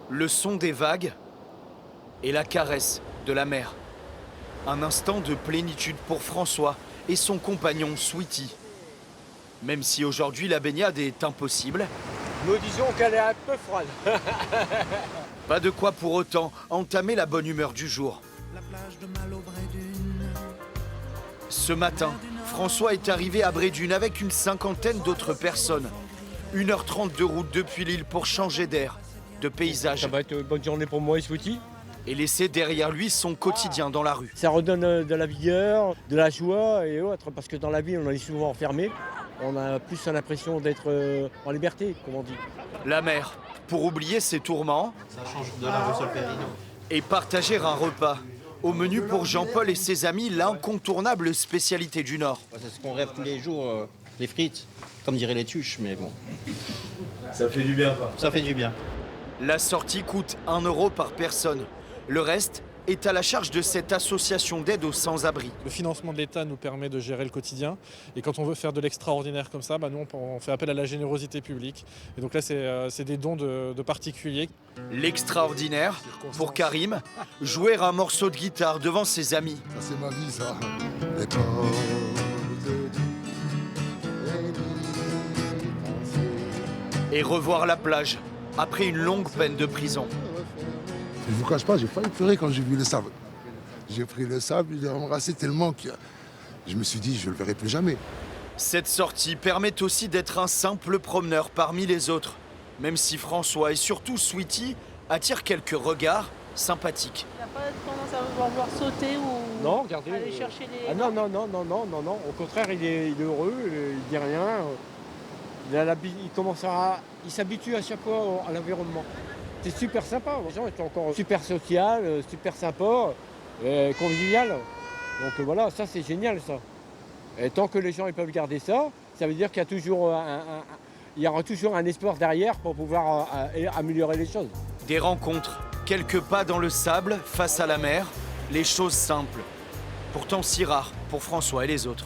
Le son des vagues et la caresse de la mer. Un instant de plénitude pour François et son compagnon Sweetie. Même si aujourd'hui la baignade est impossible, Nous disons qu'elle est un peu froide. pas de quoi pour autant entamer la bonne humeur du jour. Ce matin, François est arrivé à Brédune avec une cinquantaine d'autres personnes. 1h30 de route depuis l'île pour changer d'air, de paysage Ça va être une bonne journée pour moi et Sweetie. et laisser derrière lui son quotidien dans la rue. Ça redonne de la vigueur, de la joie et autres, parce que dans la vie, on est souvent enfermé. On a plus l'impression d'être en liberté, comme on dit. La mer, pour oublier ses tourments Ça change de la rue Solferino. et partager un repas. Au menu pour Jean-Paul et ses amis, l'incontournable spécialité du Nord. C'est ce qu'on rêve tous les jours, les frites, comme diraient les tuches, mais bon. Ça fait du bien, quoi. Ça fait du bien. La sortie coûte 1 euro par personne. Le reste est à la charge de cette association d'aide aux sans-abri. Le financement de l'État nous permet de gérer le quotidien. Et quand on veut faire de l'extraordinaire comme ça, nous, on fait appel à la générosité publique. Et donc là, c'est des dons de particuliers. L'extraordinaire, pour Karim, jouer un morceau de guitare devant ses amis. Ça c'est ma vie ça. Et revoir la plage, après une longue peine de prison. Je vous cache pas, j'ai failli pleurer quand j'ai vu le sable. J'ai pris le sable, je l'ai embrassé tellement que je me suis dit je le verrai plus jamais. Cette sortie permet aussi d'être un simple promeneur parmi les autres. Même si François et surtout Sweetie attirent quelques regards sympathiques. Il n'a pas tendance à vouloir sauter ou Non, regardez. aller chercher les... Ah non. Au contraire, il est heureux, il dit rien. Il s'habitue à chaque fois à l'environnement. C'est super sympa. Les gens sont encore super social, super sympa, convivial. Donc voilà, ça c'est génial ça. Et tant que les gens ils peuvent garder ça, ça veut dire qu'il y a toujours il y aura toujours un espoir derrière pour pouvoir améliorer les choses. Des rencontres, quelques pas dans le sable face à la mer, les choses simples. Pourtant si rares pour François et les autres.